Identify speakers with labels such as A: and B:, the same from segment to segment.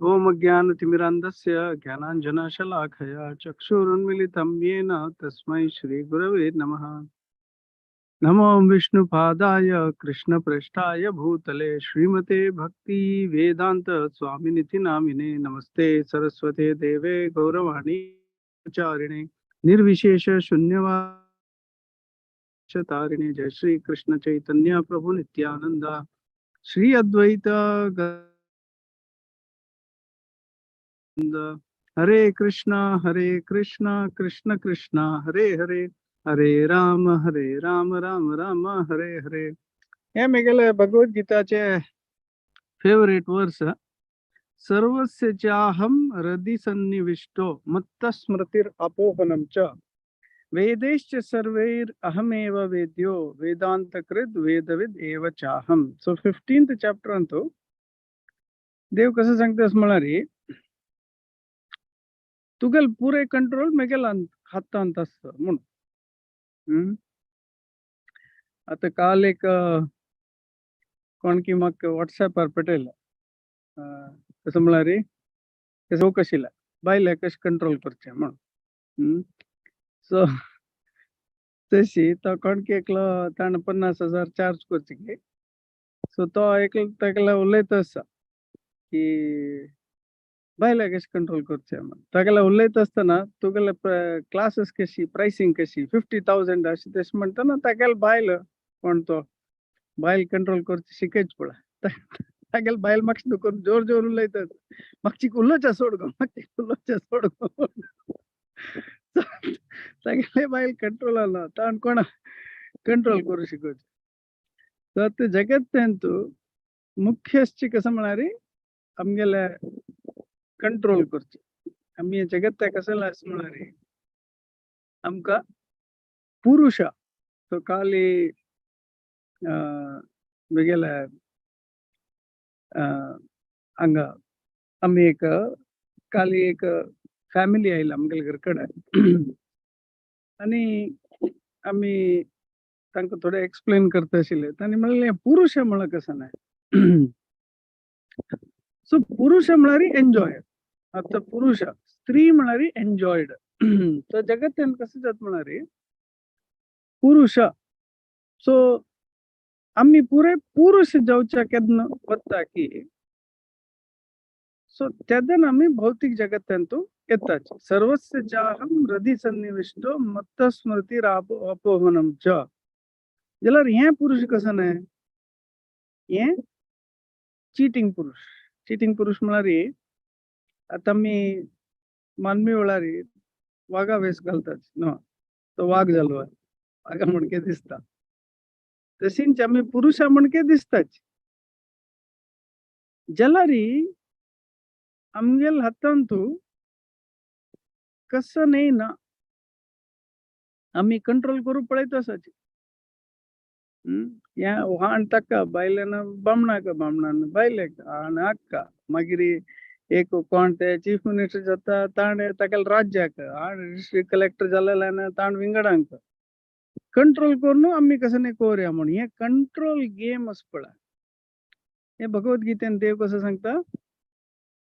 A: ओम ज्ञानतिमिरान्धस्य ज्ञानाञ्जनशलाखया चक्षुरुन्मिलितं येन तस्मै श्रीगुरवे नमः। नमो विष्णुपादाय कृष्णप्रेष्ठाय भूतले श्रीमते भक्ति वेदांत स्वामिनिति नामिने। नमस्ते सरस्वते देवे गौरवाणी चारिणे निर्विशेष शून्यवाद जय श्री कृष्ण चैतन्य प्रभु नित्यानंद श्री अद्वैत हरे कृष्णा कृष्ण कृष्णा हरे हरे हरे राम राम राम हरे हरे. हे मेगेले भगवत गीताचे फेवरेट वर्स. सर्वस्य चाहम हृदि सन्निविष्टो मत्तस्मृतिर अपोहनम च वेदैश्च सर्वैर अहमेव वेद्यो वेदांतकृत वेदविद एव चाहम. सो 15th चॅप्टर अंतो देव कसं सांगतेस मला रे, तुगेल पुरे कंट्रोल मेगेल हातांत असतं म्हणून. आता काल एक कोण की मग व्हॉट्सॲपवर पटेल कसं म्हणला रे, कसं कशीला बायला कशी कंट्रोल करचे म्हणून. सो तशी तो कोण की एकलो ताण 50,000 चार्ज करचे की. सो तो एकला उलयत असा की बायला कशी कंट्रोल करचे म्हणून. तागेला उलयत असताना तुगेला क्लासेस कशी प्राइसिंग कशी 50,000 अशी तशी म्हणताना तागेला बायल कोण तो बायल कंट्रोल करचे शिकायच पडा. तागेला बायल मागची करून जोर जोर उलयतात, मागची उल्लोचा सोड गो, मागची उल्लोचा सोड गो. तागेले बायल कंट्रोल आला ताण कोणा कंट्रोल करू शिकवचे. तर ते जगत तेंतू मुख्यशी कसं म्हणारी आमगेले कंट्रोल करचे. आम्ही जगत त्या कसं असं म्हणारी आमका पुरुष तो काली बेगेला हंगा आम्ही एक काली एक फॅमिली आयला आमगेल्या घरकडे आणि आम्ही तांकां थोडे एक्सप्लेन करता आशिल्ले. तांणी म्हणलें पुरुष म्हळ्यार कसं नाही. सो पुरुष म्हळ्यार एन्जॉय. आता पुरुष स्त्री म्हळ्यार एन्जॉयड. तर जगत कसं जात म्हळ्यार पुरुष. सो आम्ही पुरे पुरुष जावच्या केदन वता की सो त्यादन आम्ही भौतिक जगत्यांतू येताच. सर्वस्य चाहम हृदि सन्निविष्टो मत्त स्मृती अपोहनम च. जाल्यार हे पुरुष कसं नाही, हे चीटिंग पुरुष. चीटिंग पुरुष म्हळ्यार आता मी मानवी वेळार वागा वेस घालतात न्हू, तो वाघ जालो वाघा म्हणके दिसता. तशींच आम्ही पुरुषा म्हणके दिसताच. जाल्यार आमगेल हातांतू कसं नाही ना आम्ही कंट्रोल करू पळयत असाच. या वाहन ताका बायलेन बामणान बायलेक आण हाक्का मागीर एक कोण ते चीफ मिनिस्टर जाता ताण ताका राज्याक आण डिस्ट्रिक्ट कलेक्टर जालेल्यान ताण विंगडांक कंट्रोल करून आम्ही कसं नाही कोरया म्हणून. हे कंट्रोल गेम असं पळा. हे भगवत गीतेन देव कसं सांगता,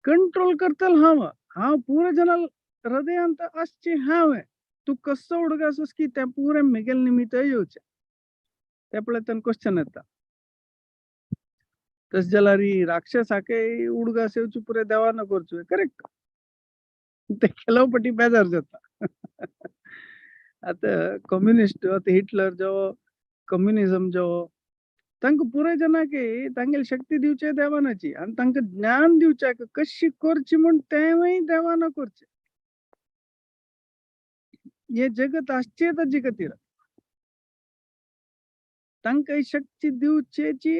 A: कंट्रोल करतल हांव पुरे जनाल हृदयांत आसचे हांव. तू कसं उडगासस की त्या पुरे मेगेल निमित्त येवचे. त्या पळय त्यान क्वेश्चन येता. तस जाल्यार राक्षस हाके उडगास येवची पुरे देवान करचो करेक्ट. ते खेळपट्टी बेजार जाता. आता कम्युनिस्ट आता हिटलर जो कम्युनिझम जो तांकां पुरे जनाके तांगेली शक्ती दिवचे देवानाची आणि तांकां ज्ञान दिवचे कशी करची म्हूण तेवूय देवान करचे. हे जगत आसचे ताजे खातीर तांकां शक्ती दिवचेची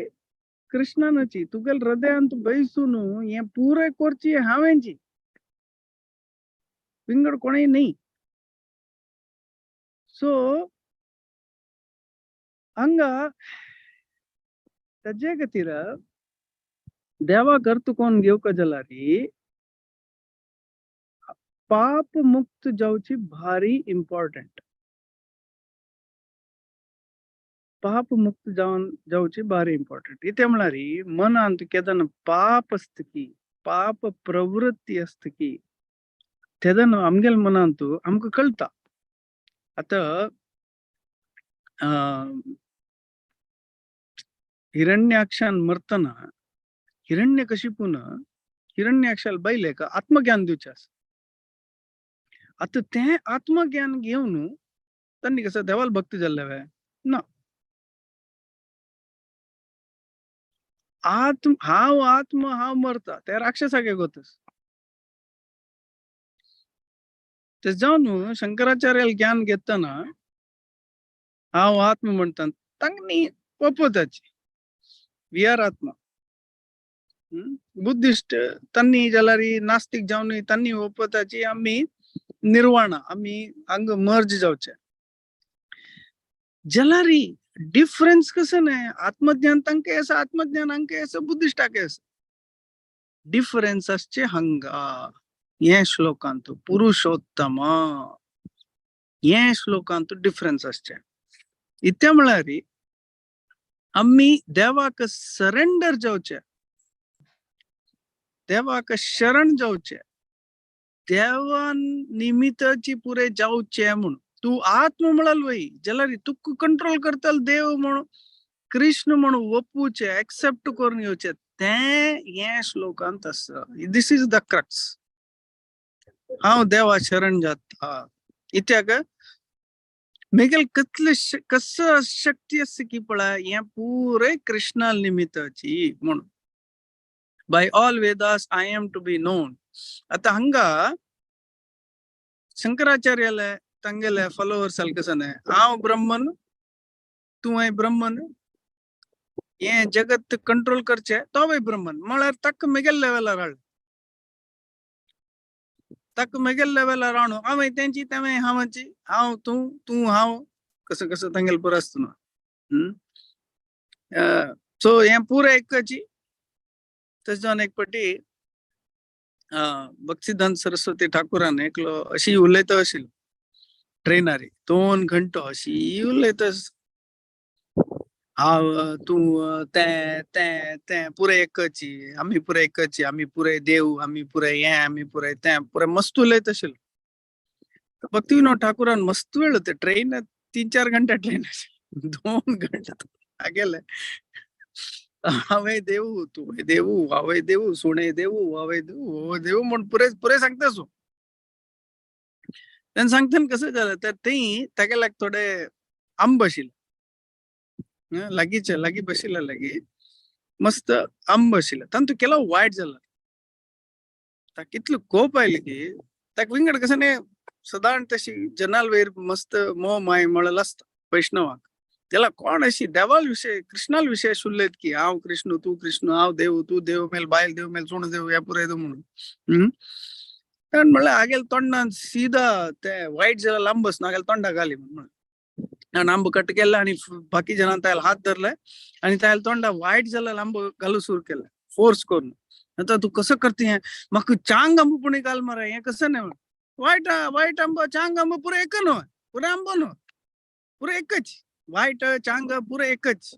A: कृष्णानाची. तुगेल हृदयांत बैसून हे पुरे करची हांवेंची, विंगड कोणय नाही. सो हंगा ताजे खातीर देवा करता कोण घेवका जाल्यार पाप मुक्त जावची भारी इम्पॉर्टंट. पाप मुक्त जावची भारी इम्पॉर्टंट. इथे म्हळ्यार मनांत केदन पाप असत की पाप प्रवृत्ती असते की तेदन आमगेल मनांतू आमका कळता. आता हिरण्याक्षान मरतना हिरण्यकशिपून हिरण्याक्षाला बैले का आत्मज्ञान दिवचे असं. आता ते आत्मज्ञान घेऊन त्यांनी कसं देवाला भक्ती जाल्ले ना. आत्म हाव मरता त्या राक्षसागे गोतस. ते जाऊन शंकराचार्याला ज्ञान घेताना हाव आत्म म्हणतात तांगनी ಒಪ್ಪುತ್ತಾಚಿ वी आर आत्मा. बुद्धिस्ट त्यांनी जलारी नास्तिक जाऊन त्यांनी ಒಪ್ಪುತ್ತಾಚಿ आम्ही निर्वाण आम्ही अंग मर्ज जाऊचे. जलारी डिफरन्स कसं नाही आत्मज्ञान तंके असं आत्मज्ञान अंके असं बुद्धिस्ट टाके असं डिफरन्स असचे हंगा ये श्लोकांत पुरुषोत्तम ये श्लोकांत डिफरन्स असचे. इत्या म्हळारी आम्ही देवाक सरेंडर जाऊचे देवाक शरण जाऊचे देवा निमित्ताची पुरे जाऊचे म्हणून तू आत्म म्हणाल वय जलारी तुक कंट्रोल करताल देव म्हणून कृष्ण म्हणून ಒಪ್ಪುचे एक्सेप्ट करून येऊचे ते या श्लोकांत असं. दिस इज द क्रक्स. हांव देवा शरण जाता इत्याक मेगेल कसं शक्ती असते की पळा हे पुरे कृष्णाल निमित्ताची म्हणून by all Vedas I am to be known. आता हंगा शंकराचार्याला ತಂಗೆಲೆ ಫಾಲೋವರ್ಸ್ ಅಲ್ಕಸನೆ ಹಾವ್ ಬ್ರಹ್ಮನ್ तू है ब्रह्मन ये जगत कंट्रोल करचे तो भाई ब्रह्मन मळर तक मेगेल लेवल राणू आवे त्यांची तमे हावची हाव तू हाव कसं कसं तंगेल परस्त ना. सो हे पुरे एकची तसं एक पटी भक्तिसिद्धांत सरस्वती ठाकूरान एकलो अशी उलयत असेल ट्रेनारी 2 घंटो अशी उलयतस हाव तू ते पुरे एकची आम्ही पुरे एकची आम्ही पुरे देव आम्ही पुरे हे आम्ही पुरे ते पुरे मस्त उलयत असेल. भक्तिविनोद ठाकूरान मस्त वेळ होते ट्रेन 3-4 घंटे ट्रेन 2 घंटे गेले हावे देऊ तू देऊ हावे देऊ सुणे देऊ हावे देऊ म्हणून पुरे सांगतास. त्यांनी सांगताना कसं झालं तर ते तागेला थोडे आंब बशील लागी बशीला लागी मस्त आंब बशील तन तू केला वाईट झाला ताक कितलं कोप आयले की ताक विंगड कसं नाही साधारण तशी जनाल वैर मस्त मोह माय मळल असतं वैष्णवाक त्याला कोण अशी देवाल विषय कृष्णाल विषय शुल्लेत की हाव कृष्ण तू कृष्ण हाव देव तू देव मेल बायल देव मेल सोण देव या पुरे देव म्हणून म्हणलं आगेल तोंड सीधा ते वाईट जरा लांबस ना तोंडा घाली म्हणून ನಾನು ಅಂಬ ಕಟ್ಕೆಲ್ಲ आणि बाकी जणांना त्याला हात धरलाय आणि त्याला तोंडा वाईट झाला लांब घालू सुरू केलं फोर्स करून. आता तू कसं करते मग चांग आंब पुणे घाल मारा हे कसं नाही वाईट आंब चांग आंब पुरे एक न पुरे आंब न पुरे एकच वाईट चांग पुरे एकच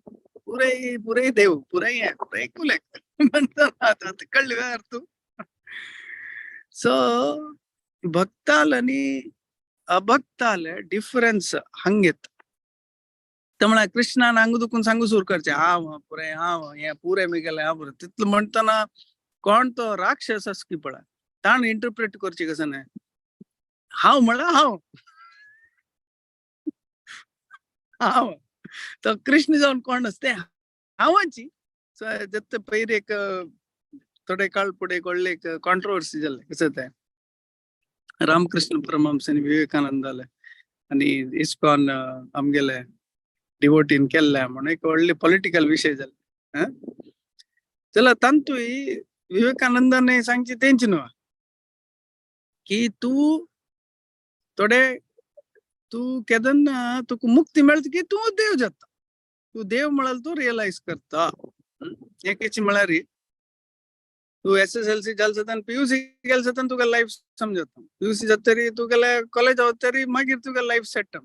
A: पुरे देव पुरे एकुले म्हणतात कळली तू. सो भक्ताल आणि अभक्ताल डिफरन्स हंगेत त्यामुळे कृष्णान अंग दुखून सांगू सुरू करचे हाव पुरे हाव हे पुरे मेगेले हा पुरे तिथलं म्हणताना कोण तो राक्षस अस की पळा ताण इंटरप्रेट करचे कसं नाही हाव म्हणा हाव तर कृष्ण जाऊन कोण असते हावाची जत पहिले एक थोडे काळ पुढे कळले एक कॉन्ट्रोवर्सी झाले कसं ते रामकृष्ण परमहंसांनी विवेकानंदाला आणि इस्कॉन आमगेले डिवोटीन केल्ले म्हणून एक व्हडले पॉलिटिकल विषय झाले चला तंतू विवेकानंदाने सांगचे तेंच न्हू की तू केदन तुका मुक्ती मेळता की तू देव जाता तू देव म्हणाल तू रिअलाइज करता. एकेची म्हळ्यारी तू SSLC जालसतान PUC गेलसतान तुका लाईफ समजता PUC जातरी तुगेले कॉलेज वतरी मागीर तुका लाईफ सेट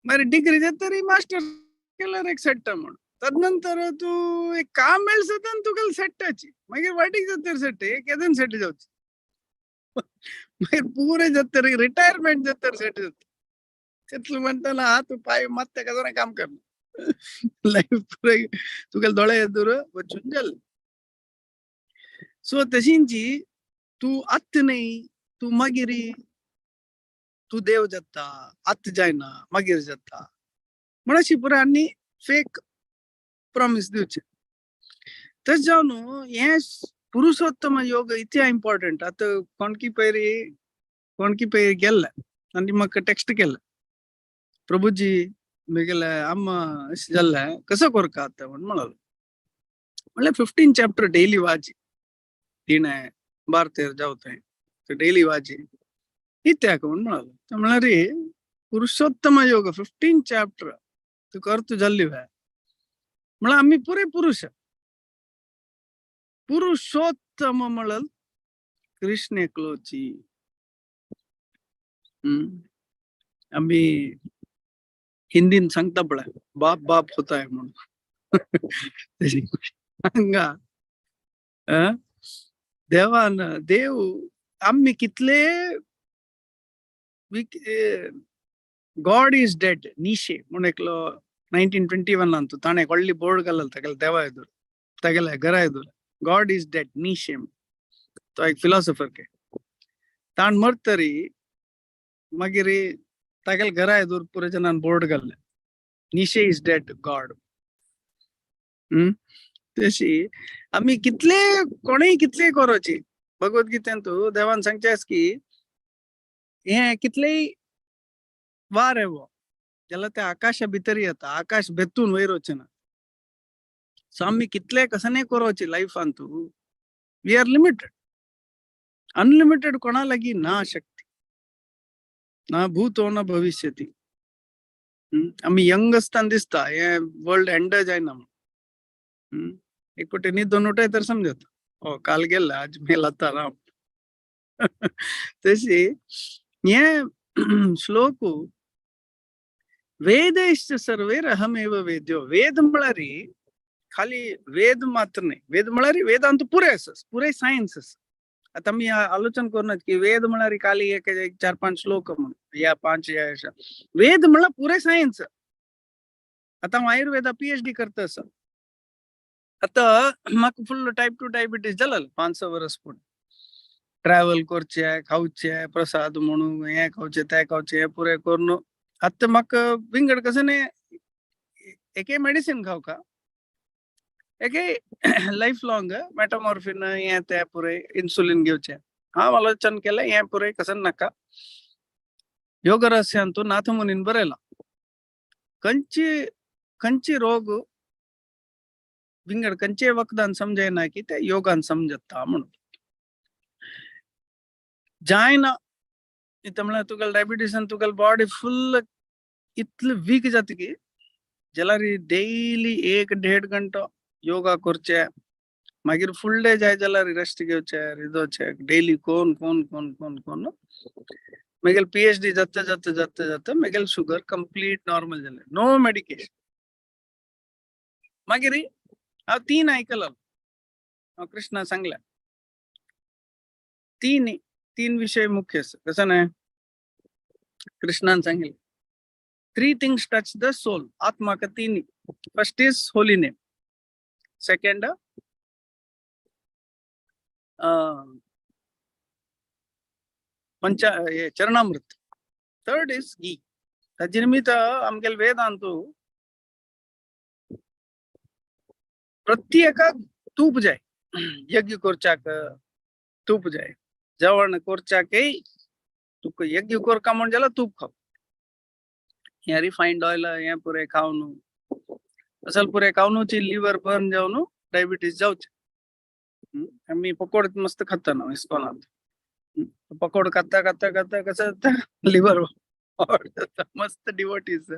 A: मागीर डिग्री जातरी मास्टर केल्यार एक सेट म्हणून तदनंतर तू एक काम मेळसत आणि तुका सेट्टाची मागीर वाटीक जातर सेट केदन सेट जावची मागीर पुरे जातर रिटायरमेंट जातर सेट जाता तितलो म्हणटाना हात पाय मात तेका जरा काम करना लाईफ पुरे तुका दोळे येदूर वचून जालें. सो तशींची तू आत्त नाही तू मागिरी तू देव जाता आत्त जायना मागीर जाता म्हण अशी पुराय आनी फेक प्रॉमिस दिवचे. तशें जावन हे पुरुषोत्तम योग इतले इम्पॉर्टंट. आता कोणकी पयरी गेल्ले आनी म्हाका टेक्स्ट केलें प्रभुजी म्हगेले आम्मा अशें जाल्लें कसो करता आतां म्हणलें म्हणल्यार 15 चॅप्टर डेली वाची तिणें बारतेर जावं डेली वाची कित्याक म्हणलें म्हळ्यार पुरुषोत्तम योग 15 चॅप्टर तुका अर्थ जाल्ली म्हळ्यार आमी पुरे पुरुष पुरुषोत्तम म्हळ्यार कृष्ण एकलोची. आमी हिंदीन सांगता पळय बाप बाप होताय म्हणून हांगा देवान देव आम्ही कितले गॉड इज डेड निशे म्हणून एकलो 1921 तू ताणें व्हडली बोर्ड घालल तेगेले देवा येदूर तेगेले घरा येदूर गॉड इज डेड निशे तो एक फिलॉसॉफर के ताण मरतरी मागीर तागेले घरा येदूर पुरे जनान बोर्ड घाल्ले निशे इज डेड गॉड. तशी आमी कितले कोणेय कितले करची भगवद्गीतेन तू देवान सांगचेस की हे कितलेय वार येवो जाल्यार ते आकाशा भितर येता आकाश बेतून वयर वचना. सो आमी कितले कसने करची लायफान तू वी आर लिमिटेड अनलिमिटेड कोणा लागी ना शक्ती ना भूतो ना भविष्यती. आमी यंग आसतना दिसता हे वर्ल्ड एंड जायना म्हणून एक पटे न्हिदोन उठय तर समजत ओ काल गेला आज मेला तर राम. तशी हे श्लोक वेदैश्च सर्वैर अहमेव वेद्यो. वेद म्हळ्यार खाली वेद मात्र नाही वेद म्हळ्यार वेदांत पुरे आसास पुरे सायन्स आसा. आता मी आलोचन करना की वेद म्हळ्यार खाली एक 4-5 श्लोक म्हणून या 5 या वेद म्हळ्यार पुरे सायन्स. आता हांव आयुर्वेदा PhD करता आसा. आता म्हाका फुल टायप 2 डायबिटीज जालेलो 5-6 वर्स पूण ट्रॅव्हल करचे खावचे प्रसाद म्हणून हे खावचे ते खावचे हे पुरे करून आता म्हाका विंगड कसं नाही एके मेडिसिन खावका एके लाईफ लॉंग मेटामॉर्फिन हे ते पुरे इन्सुलिन घेवचे. हांव आलोचन केलें हे पुरे कसं नाका योग रहस्यांतू नाथ मुनीन बरयला खंयची रोग विंगड खंयचे वखदान समजायना की ते योगान समजता म्हणून जायना. इथं म्हळ्यार तुगेल डायबिटीसान तुगेल बॉडी फुल इतले वीक जाता की जाल्यार डेली 1-1.5 घंटो योगा करचे मागीर फुल डे जाय जाल्यार रेस्ट घेवचे रिदोवचे डेली कोण मागीर PhD जाता मागीर शुगर कंप्लीट नॉर्मल जालें नो मेडिकेशन. मागीर हांव 3 आयकलो हांव कृष्णा सांगल्या 3 विषय मुख्य आसा कसं न्हय कृष्णान सांगिल्लें 3 things touch the soul आत्मा का 3. First is holy name second चरणामृत थर्ड इज घी. ताजे निमित्त आमगेले वेदांतू प्रत्येकाक तूप जाय यज्ञ करच्याक तूप जाय जेवण करच्याकय तुका यज्ञ करका म्हण जाल्यार तूप खाव. हे रिफाइंड ऑयल हे पुरे खावन असल पुरे खावनूची लिव्हर बर्न जावन डायबिटीज जावचे. आमी पकोड मस्त खाता ना इस्कॉनात पकोड खाता कसं जाता लिव्हर मस्त डिवोटीज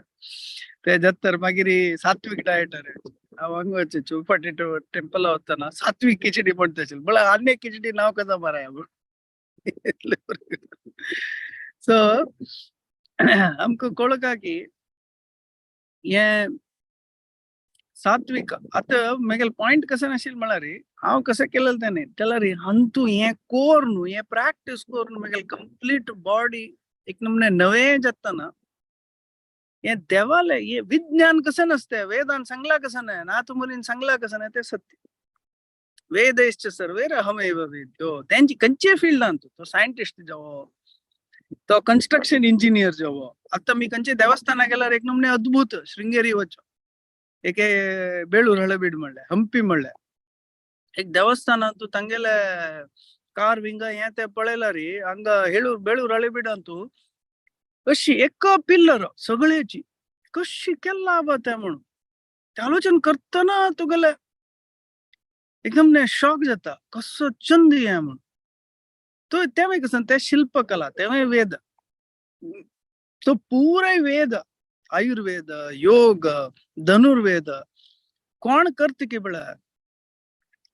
A: ते जातर मागीर सात्विक डायटर हांव हंगोचे चौपाटी टेंपल वतना सात्विक खिचडी म्हणटा म्हळ्यार आनी खिचडी नांव कसा बराय सो आमकां कळका की हे सात्विक. आता मेगेल पॉइंट कसं नशील मला रे, हांव कसं केलेलं त्याने त्याला रे हंतू हे कोर न्हू हे प्रॅक्टिस करून मेगेल कंप्लीट बॉडी एक नमने नवे जाताना हे देवाले हे विज्ञान कसं नसते, वेदान सांगला कसं नाही, नाथ मुनीन सांगला कसं नाही ते सत्य. वेदैश्च सर्वे अहमेव वेद्यो. त्यांची कंचे फील्ड आणतो, तो सायंटिस्ट जावो, तो कन्स्ट्रक्शन इंजिनियर जावो. आता मी कंचे देवस्थाना गेल्यार एक नमने अद्भुत शृंगेरी वचो, एक बेळूर हळेबीड म्हणले, हंपी म्हणले, एक देवस्थान ಅಂತೂ ತಂಗೆಲೆ ಕಾರ್ವಿಂಗ हे ते पळयला रे हंग हेळूर बेळूर हळेबीड ಅಂತೂ कशी एक पिल्लर सगळ्याची कशी केला बा त्या म्हणून ते आलोचन करतना तुगेले एकदम ने शॉक जाता कसं चंद आहे म्हणून. तो तेव्हा कसं ते शिल्पकला तेव्हा वेद, तो पूरा वेद, आयुर्वेद, योग, धनुर्वेद कोण करते की बळ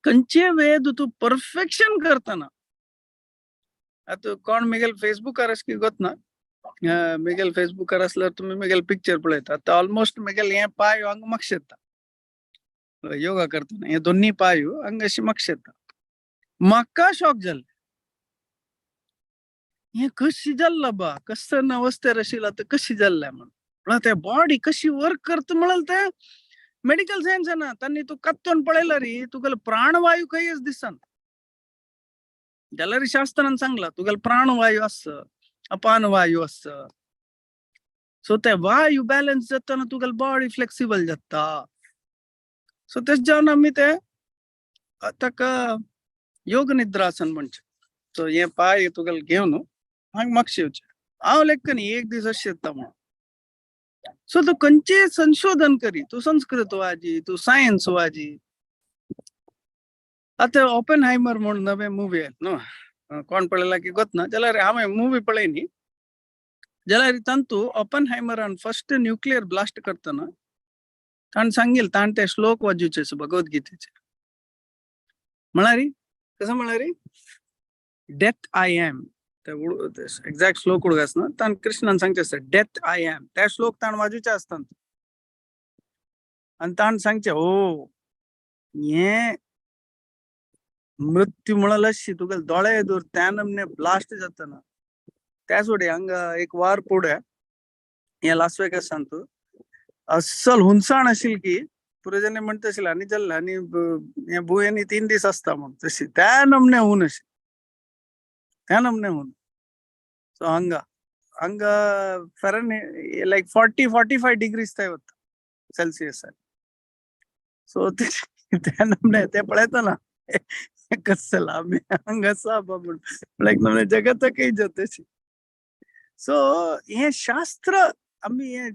A: कंचे वेद तू परफेक्शन करताना. आता कोण मिगेल फेसबुकार की गोत ना, मिगेल फेसबुकार असल्यार तुम्ही मिगेल पिक्चर पळयता. आता ऑलमोस्ट मिगेल हे पाय हंग म्हाका येता योगा करताना, हे दोन्ही पाय हंग अशी म्हाका येता. म्हाका शॉक जाले हे कशी जाल्ला बा, कसं अवस्थेर आशिल्ला तर कशी जाल्ल्या म्हणून. त्या बॉडी कशी वर्क करता म्हणाल ते मेडिकल सायन्स ना त्यांनी तू कत्तोन पळयला रे तुगेल प्राणवायू काहीच दिसन. जाल्यार शास्त्रान सांगला तुगेल प्राणवायू आस, अपानवायू आस. सो ते वायू बॅलन्स जाताना तुगेल बॉडी फ्लेक्सिबल जाता. सो तेच जावन आमी ते ताका योग निद्रासन म्हणचे. सो हे पाय तुगेल घेवन हांग म्हाका येवचे हांव लेखन एक दीस अशें येता म्हणून. सो तू खंयचे संशोधन करी, तू संस्कृत वाजी, तू सायन्स वाजी. आता ओपेनहायमर म्हणून नवे मुवी आहेत न्हू, कोण पळयला की गोत ना, जाल्यार हांवें मुवी पळयली जाल्यार तांतू ओपेनहायमरान फर्स्ट न्यूक्लियर ब्लास्ट करतना ताणें सांगिल्लें ताणें ते श्लोक वाजूचे भगवत गीतेचे. म्हळ्यार कसं म्हळ्यार डेथ आय एम, एक्झॅक्ट श्लोक उडगास ना, ताण कृष्णान सांगचे आसता डेथ आय एम, ते श्लोक ताण वाजूचे आसतात आनी ताण सांगचे हो हे मृत्यू म्हणाल अशी तुगेल दोळे येदूर त्या नमने ब्लास्ट जातना त्या सोडे हंग एक वार पुढे हे लास वेगस सांगतो अस्सल हुंसाण आशिल की पुरेजने म्हणत आशिल आनी जाल्ले आनी हे भुयेनी 3 दीस आसता म्हणून तशी त्या नमने हून अशी त्या नमने हून. सो हंग हंग फेरन लायक 40-45 डिग्रीज ते वता सेल्सियस. सो त्या नमने ते पळयतना कसं आम्ही हंग आसा म्हणून लायक नमने जगतकय जतशी. सो हे शास्त्र आम्ही हे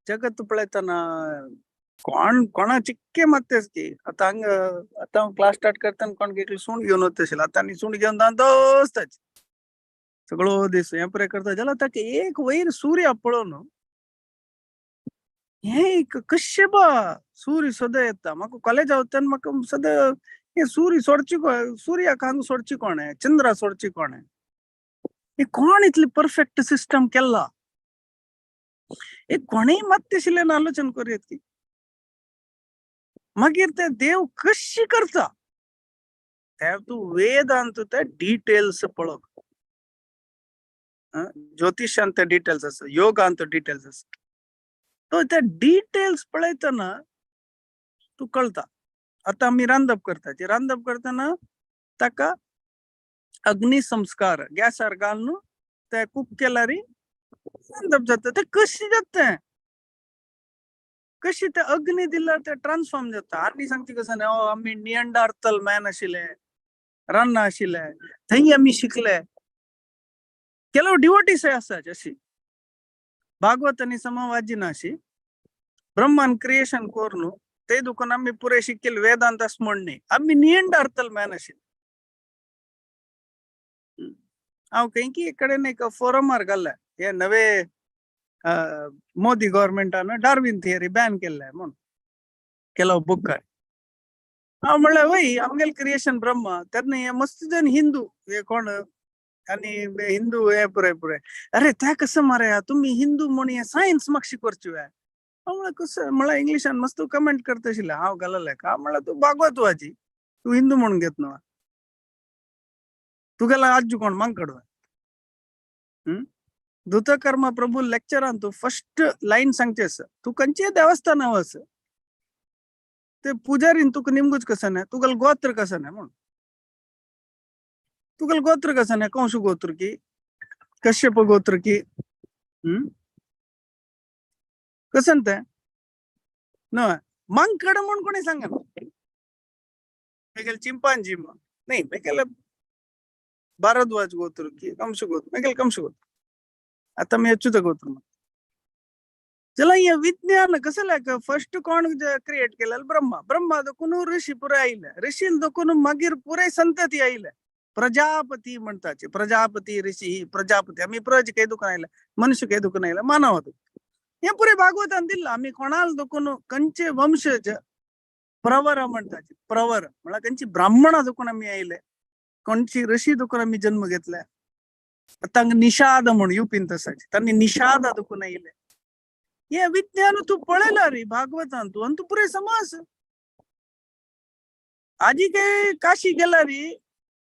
A: जगत पळयतना कोण कोणा चिक्के मागतेस की आता हंग आता क्लास स्टार्ट करतना कोण घेतली सूण घेऊन वता आशिल्लो आता आनी सूण घेवन दोस्ताची सगळो दीस हे पळय करता जाल्यार ताका एक वयर सूर्य पळोवन हे कशें बा सूर्य सदा येता. म्हाका कॉलेजा वतना म्हाका सदा हे सूर्य सोडची सूर्याक हांग सोडची कोणे, चंद्रा सोडची कोणे, हे कोण इतली परफेक्ट सिस्टम केला हे कोणेय मागता आशिल्ल्यान आलोचन करूयत की मागीर ते देव कशी करता ते तू वेदांत ते डिटेल्स पळोवप. ज्योतिषांत ते डिटेल्स आसा, योगांत डिटेल्स आसा. तो त्या डिटेल्स पळयतना तू कळता. आता आम्ही रांदप करता, ते रांदप करतना ताका अग्निसंस्कार गॅसार घालून ते कुक केल्यार रांदप जाता. ते कशी जाता कशी ते अग्नी दिल्यार ते ट्रान्सफॉर्म जाता. आनी सांगता कसं आम्ही नियंडार्थल मॅन आशिल्ले, रान्ना आशिल्ले, थंय आम्ही शिकले. ಕೆಲವು ಡಿವೋಟೀಸ್ आसा जशी भागवत आणि समवाजीना अशी ब्रह्मान क्रिएशन कोरून ते दुखून आम्ही पुरे शिकेल वेदांत अस म्हणणे आम्ही नियंडार्थल मॅन आशिल्ले. हांव खंय की कडेन एक फोरमार घाल्ले हे नवे मोदी गव्हर्मेंटान डार्विन थियरी बॅन केल्ले म्हणून ಕೆಲವು बुक हांव म्हणलें वय आमगेल क्रिएशन ब्रह्मा तेन्ना हे मस्त जण हिंदू हे कोण आणि हिंदू हे पुरे पुरे अरे त्या कसं मारे तुम्ही हिंदू म्हणून सायन्स म्हाका शिकवरची म्हणलं कसं, मला इंग्लिशान मस्त कमेंट करता आशिल्लें, हांव घाललें का म्हणल्यार तूं भागवत वाची, तूं हिंदू म्हणून घेत न्हू, तुगेला आजू कोण मंग कडवा. ಧೃತಕರ್ಮ ಪ್ರಭು ಲೆಕ್ಚರ್ ಅಂತೂ ಫಸ್ಟ್ ಲೈನ್ सांगचेस तू खंयचे देवस्थान वच ते पुजारीन तुका निमगूच कसं नाही, तुगेल गोत्र कसं नाही म्हणून, तुगेल गोत्र कसं नाही, कंस गोत्र की कश्यप गोत्र की कसं ते न मंग कड म्हणून कोणी सांगा ना, चिंपांजी नाही मेकेल भारद्वाज गोत्र की कंस गोत्र, मेकेल कंस गोत्र, आता मी अच्युत गोत्र चला ये विज्ञान कसं लायक फर्स्ट कोण क्रिएट केलेलं ब्रह्मा, ब्रह्मा दखून ऋषी पुरे आयले, ऋषी दखून मागीर पुरे संतती आयले, प्रजापती म्हणताचे, प्रजापती ऋषी प्रजापती, आम्ही प्रज काही दुकान आयला, मनुष्य काही दुकान आयला, मानव होतो हे पुरे भागवतान दिला. आम्ही कोणाला दखून कंचे वंशज प्रवर म्हणताचे, प्रवर म्हणा कंची ब्राह्मणा दखून आम्ही आयले, कोणची ऋषी दखून आम्ही जन्म घेतलाय, तांग निषाद म्हणून युपीन तसाचे त्यांनी निषाद दखून आयले. हे विज्ञान तू पळयला रे भागवतान तू, आणि तू पुरे समज आजी काही काशी गेला रे,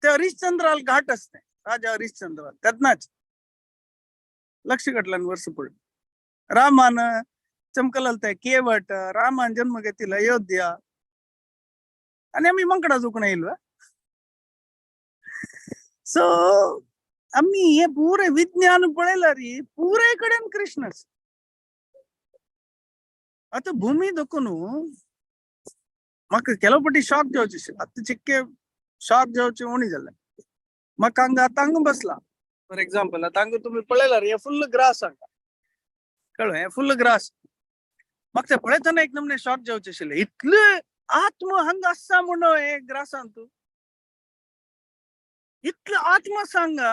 A: ते हरिश्चंद्राल घाट असते, राजा हरिश्चंद्राल त्यातनाच लक्ष घटल्यान वर्ष पडलं, रामान चमकल ते केवट, रामान जन्म घेतील अयोध्या, आणि आम्ही मंकडा चुकून येईल. सो आम्ही हे पुरे विज्ञान पळयला रे, पुरे कडेन कृष्णच. आता भूमी दखून म्हाका केलोपटी शॉक जावचे, आता चिक्के शॉक जावचे उणी जाले, म्हाका हांगा तांग बसला फॉर एक्झाम्पल, तांग तुम्ही पळयला रे, हे फुल्ल ग्रास हांगा कळ्ळें, हे फुल्ल ग्रास, म्हाका ते पळयतना एक नमने शॉक जावचे आशिल्ले, इतले आत्म हांगा आसा म्हणून हे ग्रासान तू इतले आत्मा सांगा,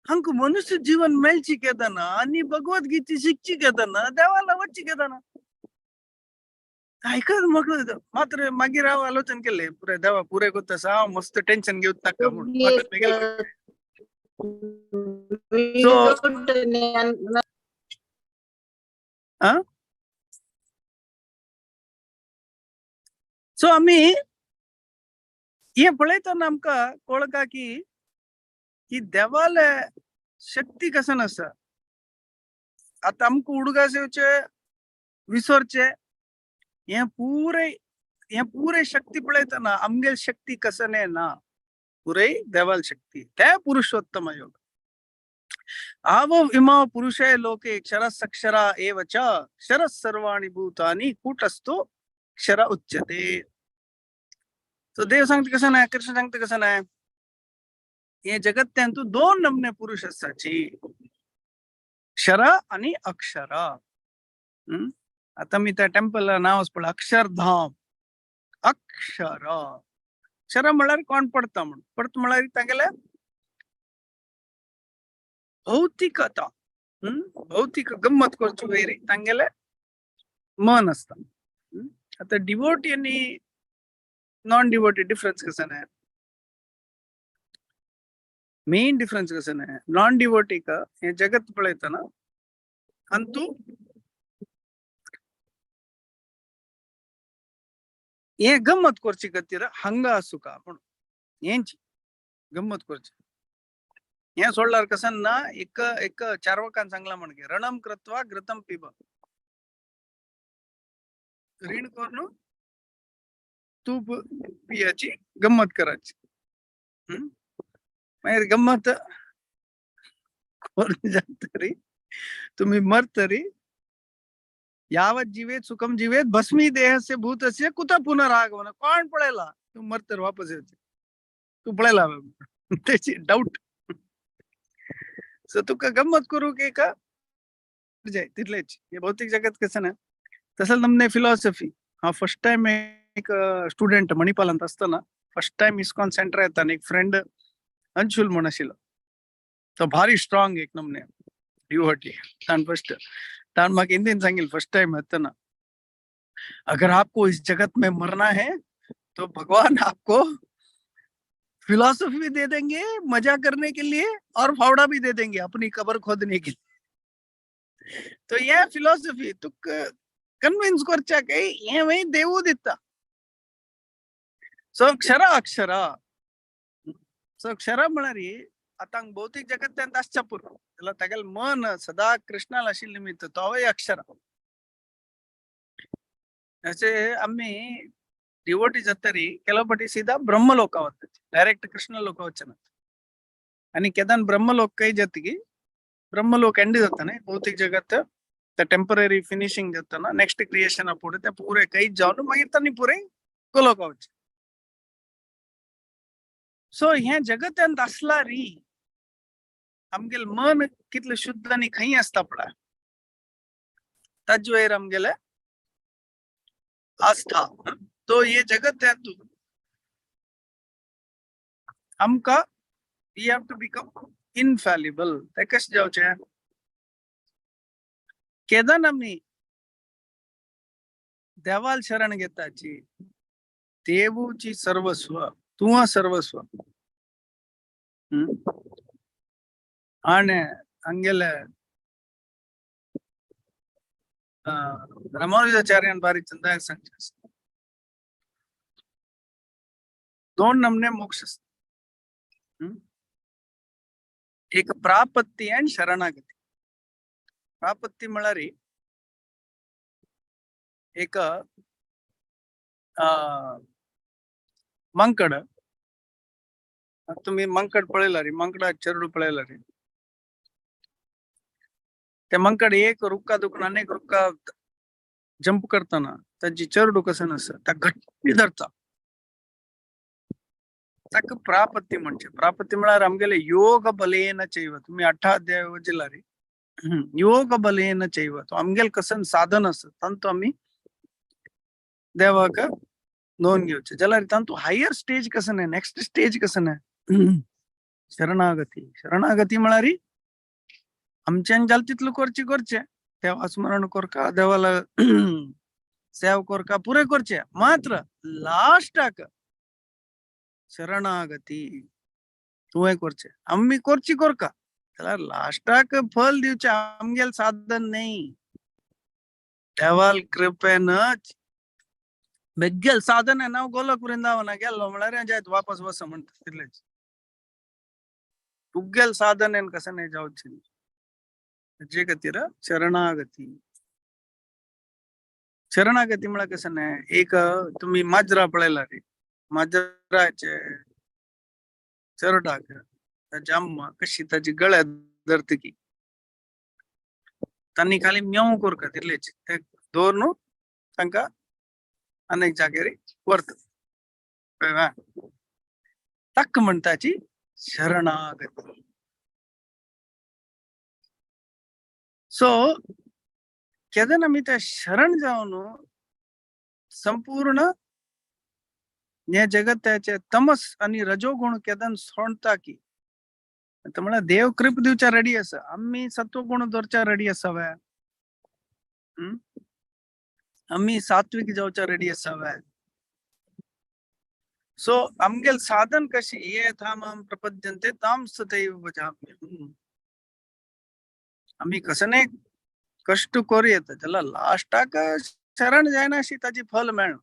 A: हांक मनुष्य जीवन मेळची केदना आणि भगवत गीता शिकची केदना, देवाला वच्ची केदना ऐकत मग मात्र मागीर हांव आलोचन केले पुरे देवा पुरे कोत्तास, हांव मस्त टेन्शन घेवं ताका म्हणून सो आम्ही हे पळयतना आमकां कळका की देवाले शक्ती कसं नसा. आता आमकां उडगास येवचे विसरचे, हे पुरे शक्ती पळयतना आमगेल शक्ती कसं ना, पुरे देवाल शक्ती, ते पुरुषोत्तम योग. आव इमा पुरुषे लोके क्षरसक्षरा एव च क्षरः सर्वाणि भूतानि कूटस्थो क्षर उच्यते. तो देव सांगते कसं नाही, कृष्ण सांगते कसं नाही, हे जगत्यांतू दोन नमने पुरुष असाची, क्षर आणि अक्षर. आता मी त्या टेम्पलला नावच पडलं अक्षरधाम, अक्षर क्षर म्हळ्यार कोण पडता म्हणून, पडत म्हळ्यार तांगेले भौतिकता, भौतिक गंमत करची वेरी तांगेले मन असता. आता डिवोटी आणि नॉन डिवोटी डिफरन्स कसं नाही, मेन डिफरन्स कसं नाही, नॉन डिवोटी का हे जगत पळयतना अंतू हे गंमत करची खातीर हांगा आसूं का म्हणून हेंची गंमत करची. हे सोडल्यार कसं ना, एक चार्वकान सांगला म्हणजे रणम कृत्वा घृतम पिब, ऋण करून तूप पियाची गंमत करायची. मागीर गंमत करून जातरी तुम्ही मरतरी यावत जीवेत सुखम जीवेत भस्मी देहस्य भूतस्य कुत पुनरागमन, कोण पळयला तू मरतर वापस येते, तू पळयला त्याची डाऊट. सो तुका गंमत करू की का जाय तितलेच. हे भौतिक जगत कसं ना, तसं नमने फिलॉसॉफी. हा फर्स्ट टाइम एक स्टुडंट मणिपालांत असताना फर्स्ट टाइम इस्कॉन सेंटर येताना एक फ्रेंड अंशुल म्हणून आशिल्लो, तो भारी स्ट्रॉंग एक नमने डिवोटी. तान फर्स्ट तान म्हाका हिंदीन सांगिल फर्स्ट टाइम येताना, अगर आपको इस जगत में मरना है तो भगवान आपको फिलॉसफी भी दे देंगे मजा करने के लिए, और फावड़ा भी दे देंगे अपनी कब्र खोदने के लिए. तो यह फिलॉसफी तुक कन्विन्स करच्या काही हे माही देऊ दिता. सो अक्षरा सो अक्षरा म्हणारी आता भौतिक जगत त्यांत आसच्या पुरो त्याला तागेल मन सदा कृष्णाला आशिल्ले निमित्त तो अक्षरा. असे आम्ही डिवोटी जातरी ಕೆಲವಪಟಿ सीधा ब्रह्मलोक वता डायरेक्ट कृष्ण लोक वचना आणि केदान ब्रह्मलोक काही जतिगी ब्रह्मलोक एंड जाताने भौतिक जगत त्या टेम्पररी फिनिशिंग जाताना नेक्स्ट क्रिएशन पुढे त्या पुरे काही जाऊन मागीर तांणी पुरे गोलोक वच. सो हे जगत असला री आमगेल मन कितले शुद्ध आणि खंय असता पडा ताज वयर आमगेले आस्था. तो ये जगत है तू आमका वी हैव टू बिकम इनफॅलिबल. ते कश जावचे केदान आम्ही देवाल शरण घेताची देवूची सर्वस्व तुवा सर्वस्व आणि हंगेले रामानुजाचार्यान बारी चंदा सांगचे दोन नमने मोक्ष असतात. एक प्रापत्ती आणि शरणागती. प्रापत्ती म्हळारी एक मंकड तुम्ही मंकड पळयला रे मंकडा चरडू पळयला रे ते मंकड एक रुक्का दुखून अनेक रुक्का जंप करताना त्याची चरडू कसं नसतं त्या घट्टी धरता ताका प्रापत्ती म्हणजे. प्रापत्ती म्हळ्यार आमगेले योग बलेन चैव तुम्ही 8 अध्याय वाचिला रे योग बलेन चैव तो आमगेल कसन साधन असत तांतू आम्ही देवाक नोंद घेवचे जाल्यार तांतू हायर स्टेज कसं नाही नेक्स्ट स्टेज कसं नाही शरणागती. शरणागती म्हळ्यार आमच्यान जाल तितलं करचे देवा स्मरण करका देवाला सेव करका पुरे करचे मात्र लास्टाक शरणागती तुवें करचे आम्ही करची करका जाल्यार लास्टाक फल दिवचे आमगेल साधन नाही देवाल कृपेनच बेग्गेल साधन आहे ना गोलक वृंदावना गेलो म्हळ्यार जायत वापस वस म्हणटा तितलेच तुगेल साधन आहे कसं नाही जावचे जे खातीर शरणागती. शरणागती म्हळ्यार कसं नाही एक तुम्ही माजरा पळयला रे माजराचे चरडाक ताची अम्मा कशी ताची गळ्यात धरतकी तांणी खाली म्याव करका तितलेच ते दोर न्हू तांकां अनेक जाग्यार व्हरता ताका म्हणटाची शरणागती. सो केदान आम्ही त्या शरण जाऊन संपूर्ण या जगताचे तमस आणि रजोगुण केदान सोडता की म्हणल्यार देव कृप दिवच्या रेडी आसा आम्ही सत्वगुण दवरच्या रेडी असाव्या आम्ही सात्विक जावच्या रेडी असाव्या. सो आमगेल साधन कशी ये थाम प्रपद्यंते ताम सदैव भजाम्यहम्. आम्ही कसं नाही कष्ट करू येत त्याला लास्टाक शरण जायना अशी ताची फल मेळना.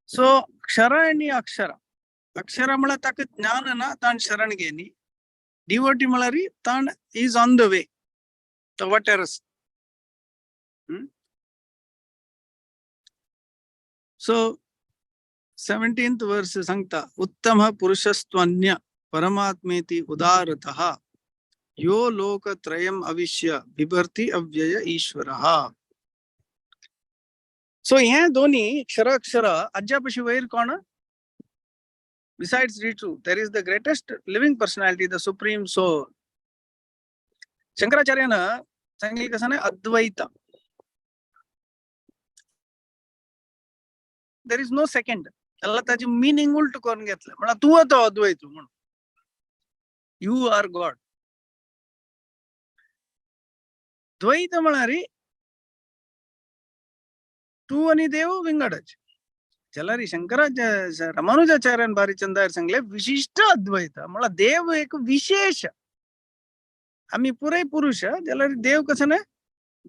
A: सो अक्षरा आणि अक्षरा म्हळ्यार ताका ज्ञान ना ताण शरण घेनी डिवोटी म्हळ्यार ताण इज ऑन द वे तो वाटेर आसा. सो 17th वर्स सांगता उत्तम पुरुषस्त्वन्य परमात्मेति उदारतः यो लोकत्रयम् अविश्य बिभर्ति अव्यय ईश्वरः. सो हे दोन्ही अक्षर अज्जापशी वयर कोण besides Ritu there is the greatest living personality the supreme soul. शंकराचार्यानं सांगितले कसं नाही अद्वैत there is no second. त्याला त्याची मीनिंग उलट करून घेतलं म्हणा तू तो अद्वैत म्हणून यू आर गॉड. द्वैत म्हणारी तू आणि देव विंगडच ज्याला रे शंकराचार्य रामानुजाचार्यान बारी चंदार सांगले विशिष्ट अद्वैत मला देव एक विशेष आम्ही पुरे पुरुष ज्याला देव कसं नाही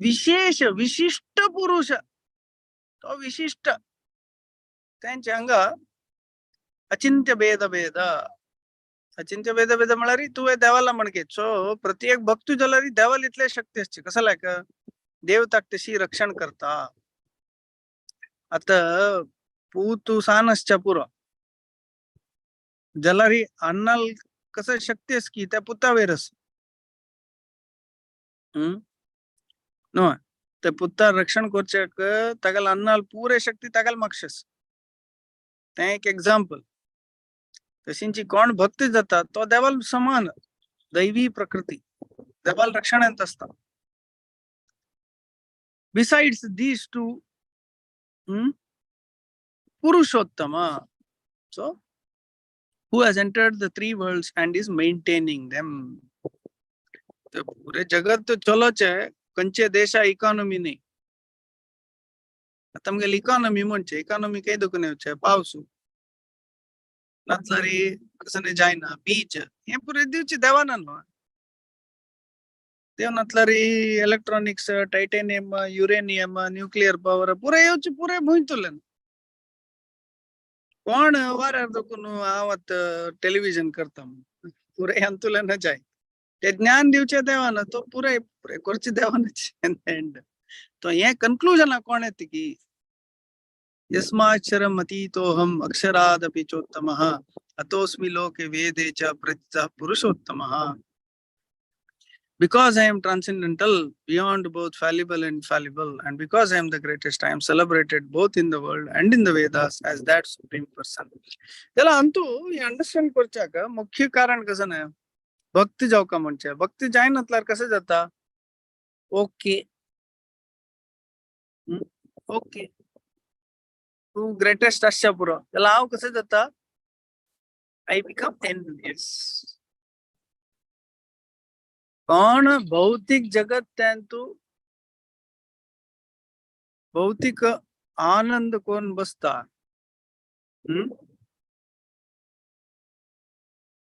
A: विशेष विशिष्ट पुरुष तो विशिष्ट त्यांचे अंग अचिंत्य भेद भेद अचिंत्य भेद भेद म्हळ्यार तू देवाला म्हणके सो प्रत्येक भक्त जाल्यार देवाल इतले शक्ती असते कसं लायक देव ताक तशी रक्षण करता आता तू सान असच्या पुरो जाल्यार अन्नाल कसं शक्ती अस की त्या पुता वेरस नो ते पुता रक्षण करचेक तागेल अन्नाल पूरे शक्ती तागेल मागशेस ते एक एग्जाम्पल तशींची कोण भक्त जाता तो देवाल समान दैवी प्रकृती देवाल रक्षणांत असता besides these two Purushottama so who has entered the three worlds and is maintaining them तो पूरे जगत तो चलोच आहे कंचे देशा इकॉनॉमी नाही आता मग इकॉनॉमी म्हणचे इकॉनॉमी काही दुखून येऊचे पावसू नतलारी कसने जायना बीच हे पुरे दिवची देवाना देव नतलारी electronics titanium uranium nuclear power पुरे येऊचे पुरे भूंतुलन कोण वार दुखून आवत टेलिव्हिजन करता पुरे अंतुलन जाय ते ज्ञान दिवचे देवाना तो पुरे पुरे करचे देवानाच एंड तो ये कन्क्लूजन कोण येते की यस्माक्षरम अतीतोहम अक्षरादपि चोत्तमः अतोस्मि लोके वेदे च प्रतितः पुरुषोत्तमः because I am transcendental beyond both fallible and infallible and because I am the greatest I am celebrated both in the world and in the Vedas as that supreme person त्याला अंतु हे understand करचाक मुख्य कारण कसं नाही भक्ती जाऊ का म्हणचे भक्ती जाय नतल्यार कसं जाता ओके ओके तू ग्रेटेस्ट असच्या पुरो त्याला हांव कसं जाता I become envious कोण भौतिक जगत त्यांतू भौतिक आनंद कोण बसता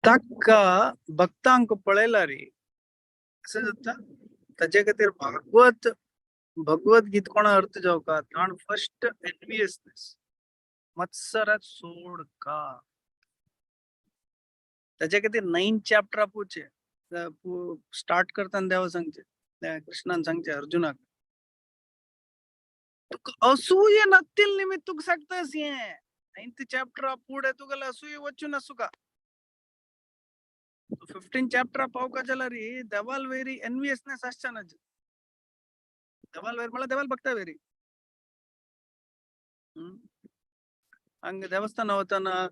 A: ताका भक्तांक पळयला रे कसं जाता ताचे खातीर भगवत गीत कोणा अर्थ जाऊ का कारण फर्स्ट एनवियसनेस मत्सरात सोड का त्याच्या खातीर 9 चॅप्टर आपूचे स्टार्ट करताना देवा सांगचे कृष्णान सांगचे अर्जुनाक तुका असूये नसतील निमित्त तुका सांगतास ये 9th चॅप्टर पुढे तुका असूये वचून असू का 15 चॅप्टर पावका जाल्यार देवाल वेरी एनवियसनेस आसचना देवाल वेरी मला देवाल बघता वेरी हंग देवस्थान वताना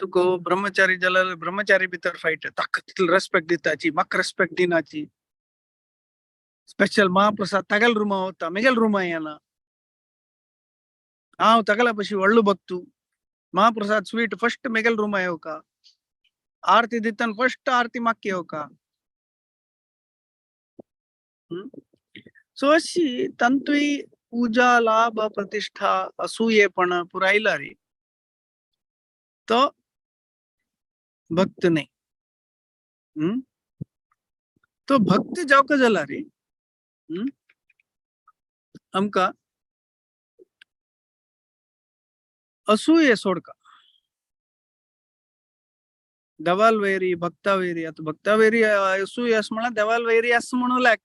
A: तुको ब्रह्मचारी जाल्यार ब्रह्मचारी भितर फायट ताका तितलो रेस्पेक्ट दिताची म्हाका रेस्पेक्ट दिनाची स्पेशल महाप्रसाद तागेल रुमा वता मेगेल रुमा येना हांव तागेला पशी व्हडलो भक्तू महाप्रसाद स्वीट फर्स्ट मेगेल रुमा येवका आरती दितान फर्स्ट आरती म्हाका येवका सो अशी तंतुई पूजा लाभ प्रतिष्ठा असूयेपण पुरायला रे तो भक्त नाही तो भक्त जावका जाला रे आमका असूये सोडका देवाल वैरी भक्ता वैरी आता भक्ता वैरी असूये अस म्हणा देवाल वैरी अस म्हणू लायक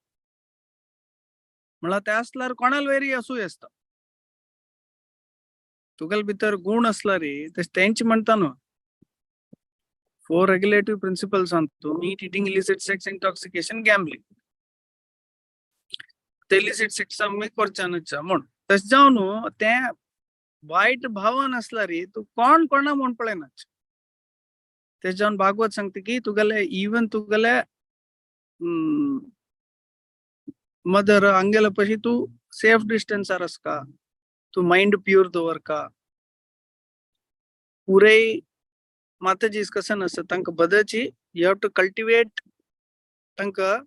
A: म्हणा ते असल्यार कोणाल वैरी असूये असता तुगेल भितर गुण असला रे तेंच म्हणता न्हू 4 रेग्युलेटिव्ह प्रिन्सिपल्स सांगतो meat eating illicit sex intoxication gambling ते इलिसिट सेक्स आमी करचानच म्हण तस जावन ते वाईट भावन असला रे तू कोण कोणा म्हण पळयनाच ते जावन भागवत सांगते की तुगेले इवन तुगेले मदर अंगेला पशी तू सेफ डिस्टन्सार आस का तू माइंड प्युअर दवर का पुरे माताजीस कसं नसतं तांकां बदलची यू हॅव टू कल्टिवेट तांकां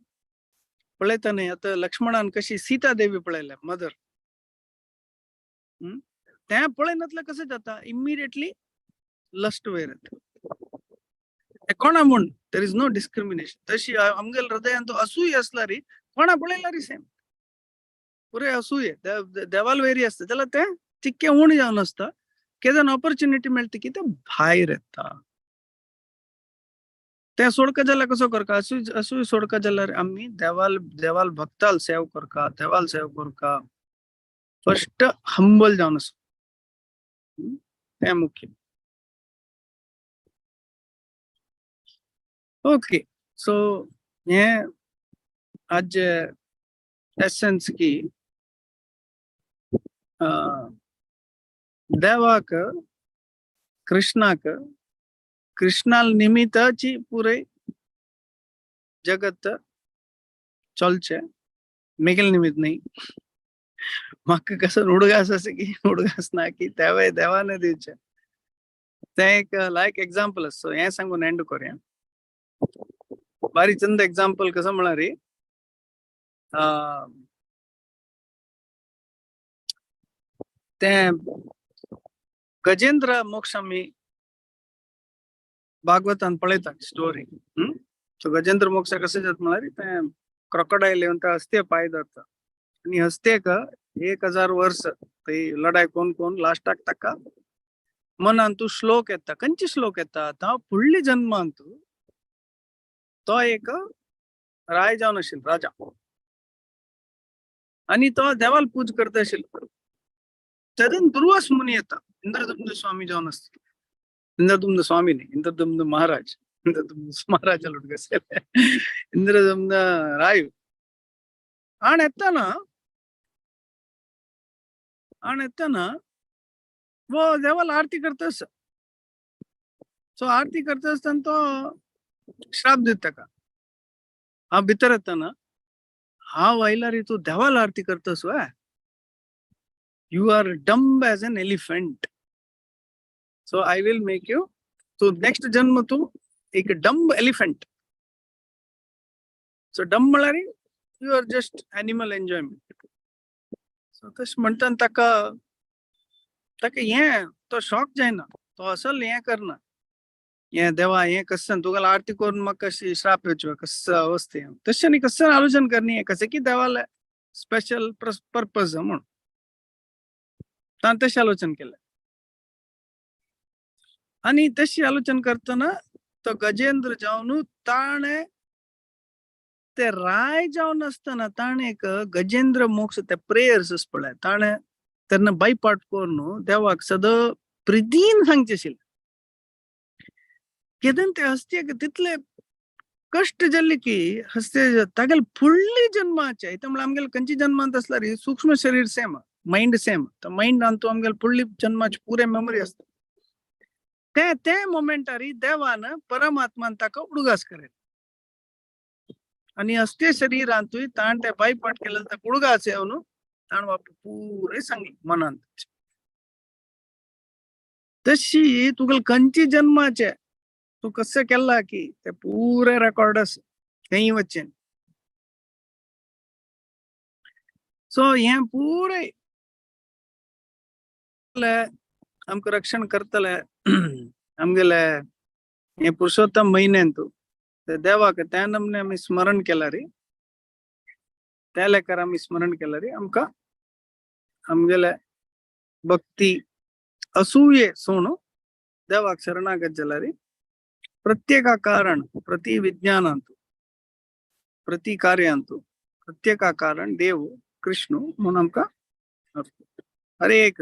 A: पळयताना आता लक्ष्मणान कशी सीता देवी पळयल्या मदर त्या पळयनातलं कसं जाता इमिडिएटली लस्ट वेर कोणा म्हण देर इज नो डिस्क्रिमिनेशन तशी आमगेल हृदयान तो असूय असला री कोणा पळयला री सेम पुरे असूये देवाल वैरी असतं त्याला ते तितके उण जावन असतं केदन ऑपॉर्च्युनिटी मेळटा की ते भायर येता ते सोडका जाल्यार कसो करता असूय सोडका जाल्यार आमी देवाल भक्ताल सेव करता देवाल सेव करता फर्स्ट हंबल जावन आसा ते मुख्य ओके सो हे आज एसेंस की देवाक कृष्णाक कृष्णाल निमित्ताची पुरे जगत चलचे मेगेल निमित्त नाही म्हाका कसं उडगास असे की उडगास ना की त्यावे देवाने दिवचे ते एक लायक एग्जाम्पल असतो हे सांगून एंड करूया बारी चंद एग्जाम्पल कसं म्हणणार ते गजेंद्र मोक्ष आमी भागवतान पळयतात स्टोरी सो गजेंद्र मोक्ष कशें जाता म्हळ्यार ते क्रोकोडायल येवन ते हस्ते पाय धरता आनी हस्तेक 1000 वर्स थंय लढाई कोण लास्टाक ताका मनान तू श्लोक येता खंयचे श्लोक येता तो फुडली जन्मांत तो एक राय जावन आशिल्लो राजा आनी तो देवाल पूज करता आशिल्लो तेदून दुर्वास मुनी येता इंद्रदुम्न स्वामी जावन आसता इंद्रदुम्न स्वामी न्ही इंद्रदुम्न महाराज इंद्रदुम्न महाराज इंद्रदुम्न राय आण येताना वो देवाल आरती करता सो आरती करता आसतना तो श्राप दिता ताका हांव भितर येताना हांव आयला रे तूं देवाल आरती करतास वय you are dumb as an elephant so I will make you तू नेक्स्ट जन्म तू एक डम्ब एलिफेंट सो डम्ब म्हळ्यार you are just animal enjoyment so तशें म्हणटान ताका हे तो शॉक जायना तो असल हे करना हे देवा हे कसन तुगेलो आरती करून म्हाका कशी श्राप येवचो कसं अवस्थे तशें न्ही कसं आलोचन करनी कशें की देवाले स्पेशल पर्पज म्हणून ताणें तशें आलोचन केलें आनी तशी आलोचन करतना तो गजेंद्र जावन ताणें ते राय जावन आसतना ताणें एक गजेंद्र मोक्ष ते प्रेयर्स पळय ताणें तेन्ना बायपाट करून देवाक सदां प्रितीन सांगचें आशिल्लें केदन ते हस्त्याक तितले कश्ट जाल्ले की हस्ते तागेले फुडली जन्माचे इथं म्हळ्यार आमगेले खंयची जन्मांत आसल्यार सूक्ष्म शरीर सेम माइंड सेम तो माइंड तूं आमगेले फुडली जन्माची पुरे मेमरी आसता ते मोमेंटार देवान परमात्मान ताका उडगास करेल आनी हस्ते शरिरांतूय ताण ते बायपाट केलेले ताका उडगास येवन ताण बाप पुरे सांगले मनांत तशी तुगेले खंयची जन्माचे तू कसं केला की ते पुरे रेकॉर्डस खंय वच्चे सो हे पुरे आमकां रक्षण करतले आमगेले हे पुरुषोत्तम म्हयन्यांत ते देवाक त्या नमने आमी स्मरण केला रे त्या लेकार आमी स्मरण केला रे आमकां आमगेले भक्ती असूये सोण देवाक शरणागत जाला रे प्रत्येक कारण प्रति विज्ञानांतू प्रति कार्यांतू प्रत्येक कारण देव कृष्ण म्हणून आमकां हरे कृष्ण